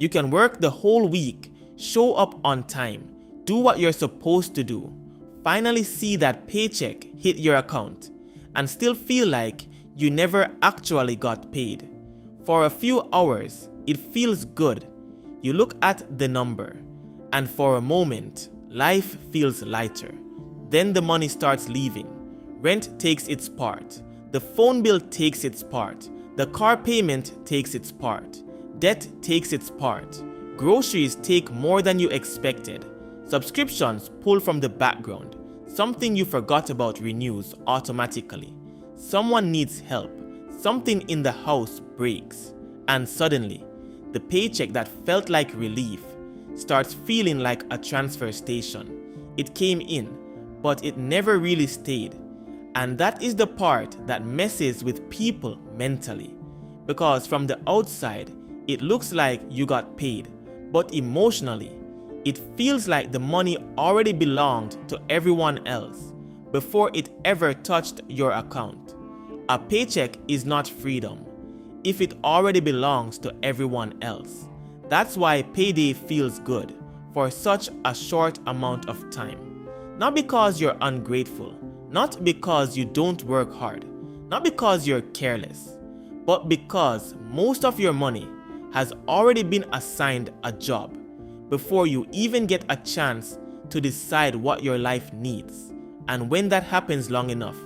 You can work the whole week, show up on time, do what you're supposed to do, finally see that paycheck hit your account, and still feel like you never actually got paid. For a few hours, it feels good. You look at the number, and for a moment, life feels lighter. Then the money starts leaving. Rent takes its part. The phone bill takes its part. The car payment takes its part. Debt takes its part. Groceries take more than you expected. Subscriptions pull from the background. Something you forgot about renews automatically. Someone needs help. Something in the house breaks. And suddenly, the paycheck that felt like relief starts feeling like a transfer station. It came in, but it never really stayed. And that is the part that messes with people mentally. Because from the outside, it looks like you got paid, but emotionally, it feels like the money already belonged to everyone else before it ever touched your account. A paycheck is not freedom if it already belongs to everyone else. That's why payday feels good for such a short amount of time. Not because you're ungrateful, not because you don't work hard, not because you're careless, but because most of your money has already been assigned a job before you even get a chance to decide what your life needs. And when that happens long enough,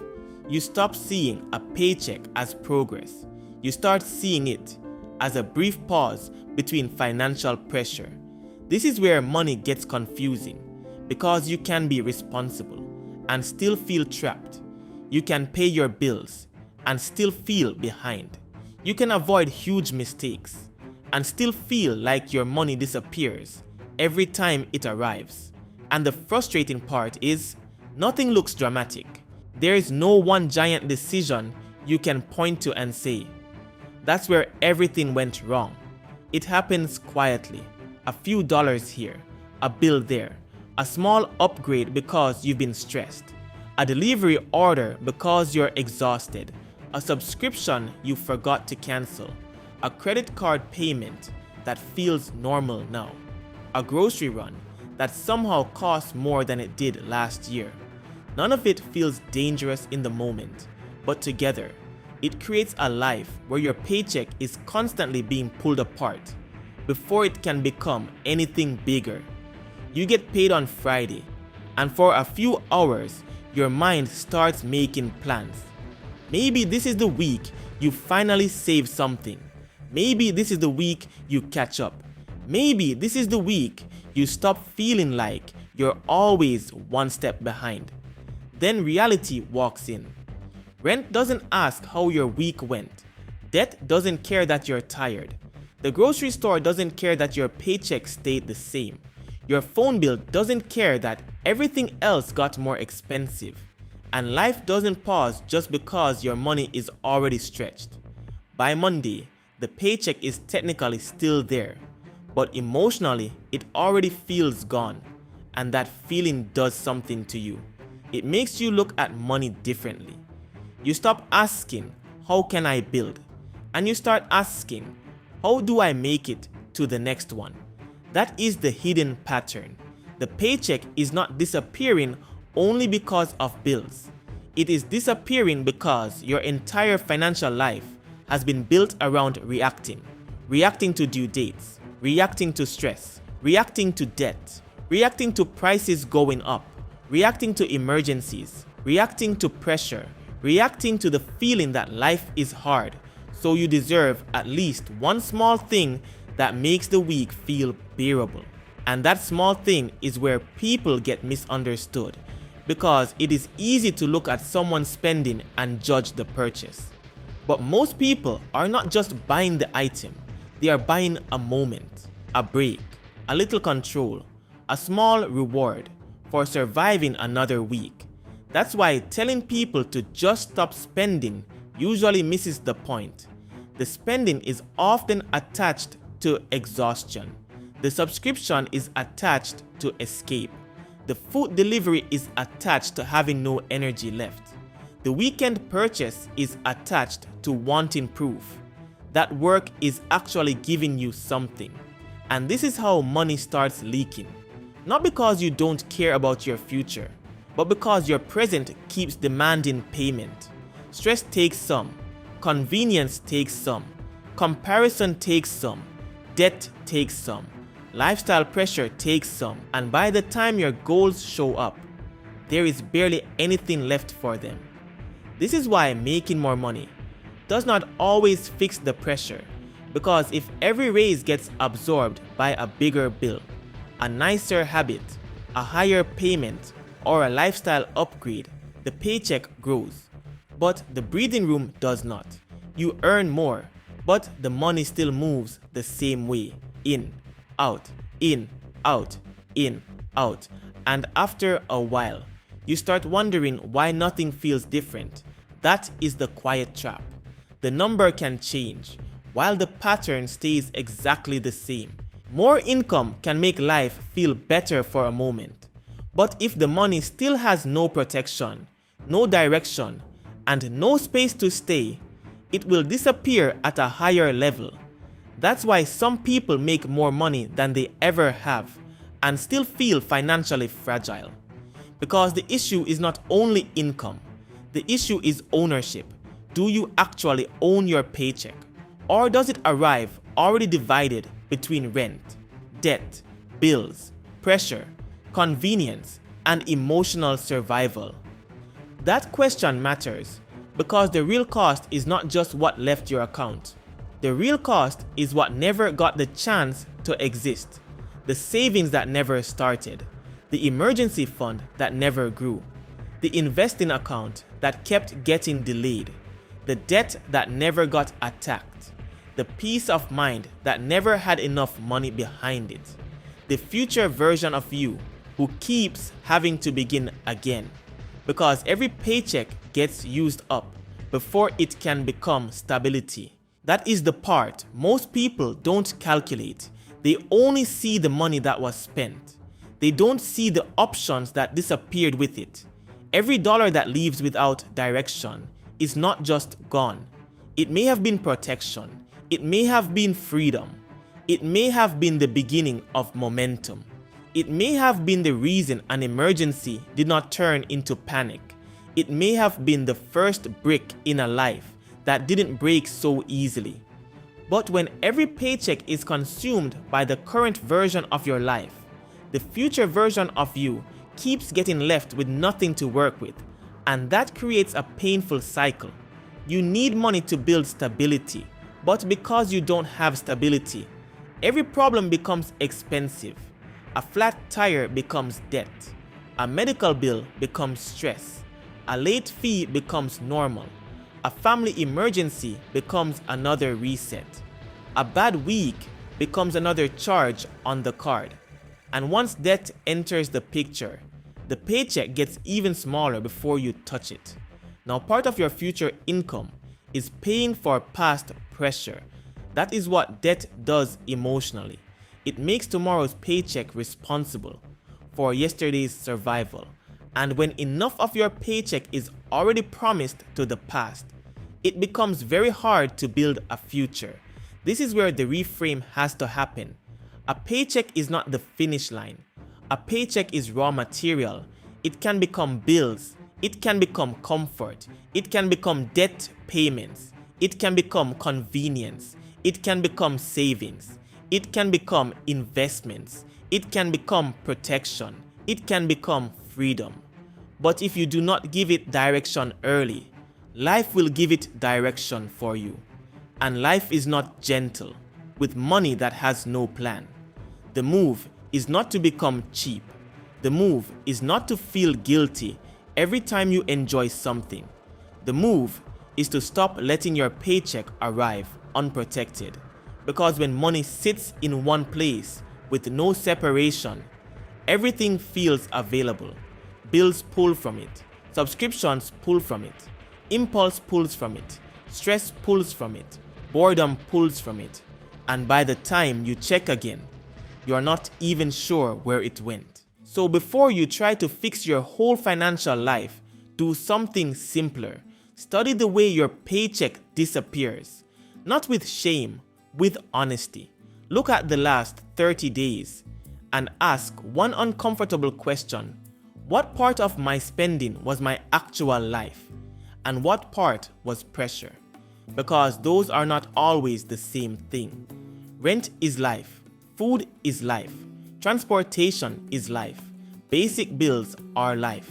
you stop seeing a paycheck as progress. You start seeing it as a brief pause between financial pressure. This is where money gets confusing, because you can be responsible and still feel trapped. You can pay your bills and still feel behind. You can avoid huge mistakes and still feel like your money disappears every time it arrives. And the frustrating part is, nothing looks dramatic. There is no one giant decision you can point to and say, that's where everything went wrong. It happens quietly. A few dollars here, a bill there, a small upgrade because you've been stressed, a delivery order because you're exhausted, a subscription you forgot to cancel, a credit card payment that feels normal now, a grocery run that somehow costs more than it did last year. None of it feels dangerous in the moment, but together, it creates a life where your paycheck is constantly being pulled apart before it can become anything bigger. You get paid on Friday, and for a few hours, your mind starts making plans. Maybe this is the week you finally save something. Maybe this is the week you catch up. Maybe this is the week you stop feeling like you're always one step behind. Then reality walks in. Rent doesn't ask how your week went. Debt doesn't care that you're tired. The grocery store doesn't care that your paycheck stayed the same. Your phone bill doesn't care that everything else got more expensive. And life doesn't pause just because your money is already stretched. By Monday, the paycheck is technically still there, but emotionally, it already feels gone. And that feeling does something to you. It makes you look at money differently. You stop asking, how can I build? And you start asking, how do I make it to the next one? That is the hidden pattern. The paycheck is not disappearing only because of bills. It is disappearing because your entire financial life has been built around reacting. Reacting to due dates, reacting to stress, reacting to debt, reacting to prices going up, reacting to emergencies, reacting to pressure, reacting to the feeling that life is hard, so you deserve at least one small thing that makes the week feel bearable. And that small thing is where people get misunderstood, because it is easy to look at someone's spending and judge the purchase. But most people are not just buying the item, they are buying a moment, a break, a little control, a small reward for surviving another week. That's why telling people to just stop spending usually misses the point. The spending is often attached to exhaustion. The subscription is attached to escape. The food delivery is attached to having no energy left. The weekend purchase is attached to wanting proof that work is actually giving you something. And this is how money starts leaking. Not because you don't care about your future, but because your present keeps demanding payment. Stress takes some, convenience takes some, comparison takes some, debt takes some, lifestyle pressure takes some, and by the time your goals show up, there is barely anything left for them. This is why making more money does not always fix the pressure, because if every raise gets absorbed by a bigger bill, a nicer habit, a higher payment, or a lifestyle upgrade, the paycheck grows. But the breathing room does not. You earn more, but the money still moves the same way. In, out, in, out, in, out. And after a while, you start wondering why nothing feels different. That is the quiet trap. The number can change, while the pattern stays exactly the same. More income can make life feel better for a moment. But if the money still has no protection, no direction, and no space to stay, it will disappear at a higher level. That's why some people make more money than they ever have and still feel financially fragile. Because the issue is not only income, the issue is ownership. Do you actually own your paycheck? Or does it arrive already divided between rent, debt, bills, pressure, convenience, and emotional survival? That question matters because the real cost is not just what left your account. The real cost is what never got the chance to exist. The savings that never started. The emergency fund that never grew. The investing account that kept getting delayed. The debt that never got attacked. The peace of mind that never had enough money behind it. The future version of you who keeps having to begin again. Because every paycheck gets used up before it can become stability. That is the part most people don't calculate. They only see the money that was spent. They don't see the options that disappeared with it. Every dollar that leaves without direction is not just gone. It may have been protection. It may have been freedom. It may have been the beginning of momentum. It may have been the reason an emergency did not turn into panic. It may have been the first brick in a life that didn't break so easily. But when every paycheck is consumed by the current version of your life, the future version of you keeps getting left with nothing to work with, and that creates a painful cycle. You need money to build stability, but because you don't have stability, every problem becomes expensive. A flat tire becomes debt. A medical bill becomes stress. A late fee becomes normal. A family emergency becomes another reset. A bad week becomes another charge on the card. And once debt enters the picture, the paycheck gets even smaller before you touch it. Now, part of your future income is paying for past pressure. That is what debt does emotionally. It makes tomorrow's paycheck responsible for yesterday's survival. And when enough of your paycheck is already promised to the past, it becomes very hard to build a future. This is where the reframe has to happen. A paycheck is not the finish line. A paycheck is raw material. It can become bills. It can become comfort. It can become debt payments. It can become convenience. It can become savings. It can become investments. It can become protection. It can become freedom. But if you do not give it direction early, life will give it direction for you. And life is not gentle with money that has no plan. The move is not to become cheap. The move is not to feel guilty every time you enjoy something. The move is to stop letting your paycheck arrive unprotected. Because when money sits in one place with no separation, everything feels available. Bills pull from it. Subscriptions pull from it. Impulse pulls from it. Stress pulls from it. Boredom pulls from it. And by the time you check again, you are not even sure where it went. So before you try to fix your whole financial life, do something simpler. Study the way your paycheck disappears. Not with shame, with honesty. Look at the last 30 days and ask one uncomfortable question. What part of my spending was my actual life? And what part was pressure? Because those are not always the same thing. Rent is life. Food is life. Transportation is life. Basic bills are life.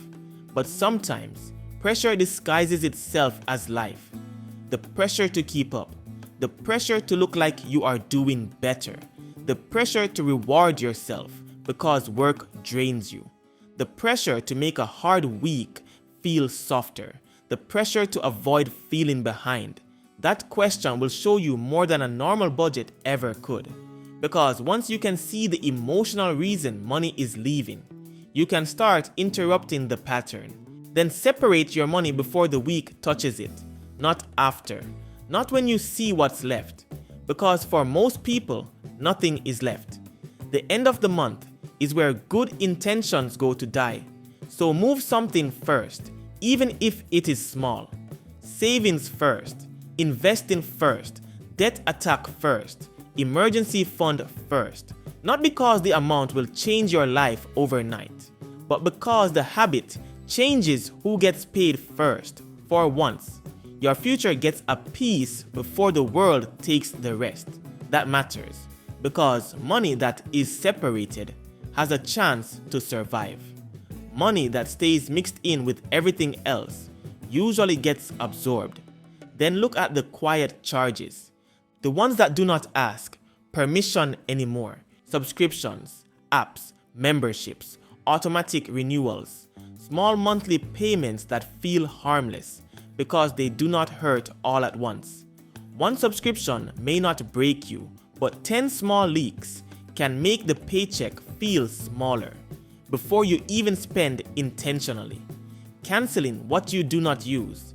But sometimes, pressure disguises itself as life. The pressure to keep up. The pressure to look like you are doing better. The pressure to reward yourself because work drains you. The pressure to make a hard week feel softer. The pressure to avoid feeling behind. That question will show you more than a normal budget ever could. Because once you can see the emotional reason money is leaving, you can start interrupting the pattern. Then separate your money before the week touches it, not after. Not when you see what's left. Because for most people, nothing is left. The end of the month is where good intentions go to die. So move something first, even if it is small. Savings first, investing first, debt attack first, emergency fund first. Not because the amount will change your life overnight, but because the habit changes who gets paid first. For once, your future gets a piece before the world takes the rest. That matters, because money that is separated has a chance to survive. Money that stays mixed in with everything else usually gets absorbed. Then look at the quiet charges, the ones that do not ask permission anymore. Subscriptions, apps, memberships, automatic renewals, small monthly payments that feel harmless because they do not hurt all at once. One subscription may not break you, but 10 small leaks can make the paycheck feel smaller before you even spend intentionally. Canceling what you do not use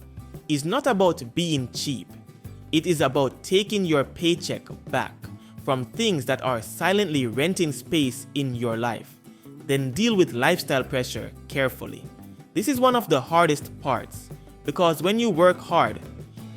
is not about being cheap. It is about taking your paycheck back from things that are silently renting space in your life. Then deal with lifestyle pressure carefully. This is one of the hardest parts, because when you work hard,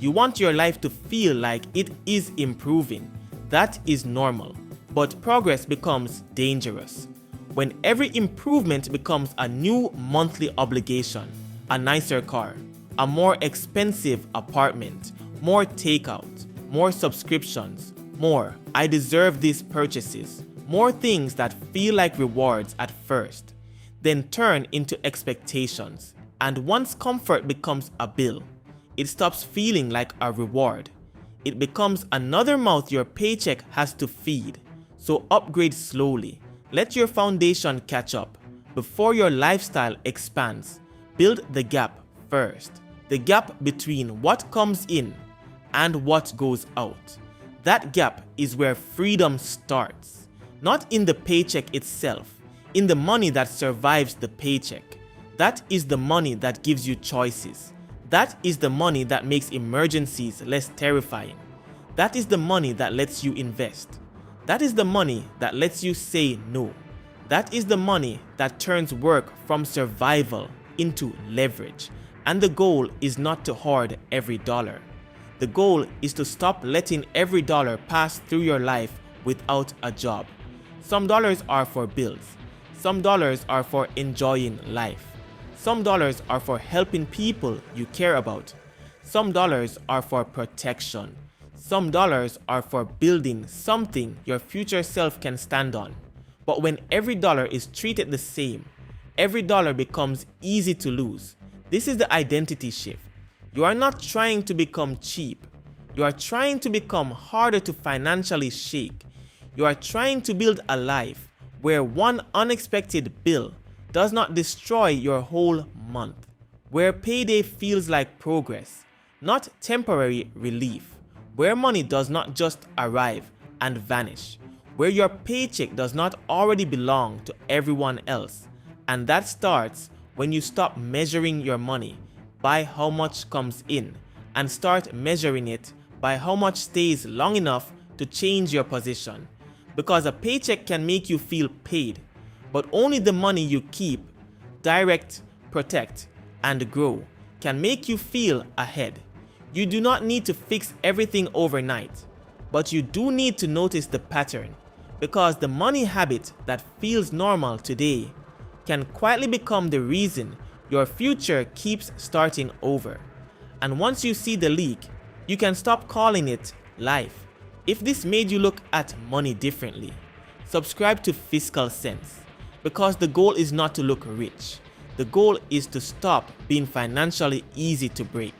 you want your life to feel like it is improving. That is normal, but progress becomes dangerous when every improvement becomes a new monthly obligation. A nicer car, a more expensive apartment, more takeout, more subscriptions, more "I deserve these" purchases, more things that feel like rewards at first, then turn into expectations. And once comfort becomes a bill, it stops feeling like a reward. It becomes another mouth your paycheck has to feed. So upgrade slowly. Let your foundation catch up before your lifestyle expands. Build the gap first. The gap between what comes in and what goes out. That gap is where freedom starts. Not in the paycheck itself, in the money that survives the paycheck. That is the money that gives you choices. That is the money that makes emergencies less terrifying. That is the money that lets you invest. That is the money that lets you say no. That is the money that turns work from survival into leverage. And the goal is not to hoard every dollar. The goal is to stop letting every dollar pass through your life without a job. Some dollars are for bills. Some dollars are for enjoying life. Some dollars are for helping people you care about. Some dollars are for protection. Some dollars are for building something your future self can stand on. But when every dollar is treated the same, every dollar becomes easy to lose. This is the identity shift. You are not trying to become cheap. You are trying to become harder to financially shake. You are trying to build a life where one unexpected bill does not destroy your whole month. Where payday feels like progress, not temporary relief. Where money does not just arrive and vanish. Where your paycheck does not already belong to everyone else. And that starts when you stop measuring your money by how much comes in and start measuring it by how much stays long enough to change your position. Because a paycheck can make you feel paid, but only the money you keep, direct, protect, and grow can make you feel ahead. You do not need to fix everything overnight, but you do need to notice the pattern. because the money habit that feels normal today can quietly become the reason your future keeps starting over. And once you see the leak, you can stop calling it life. If this made you look at money differently, subscribe to Fiscal Sense, because the goal is not to look rich. The goal is to stop being financially easy to break.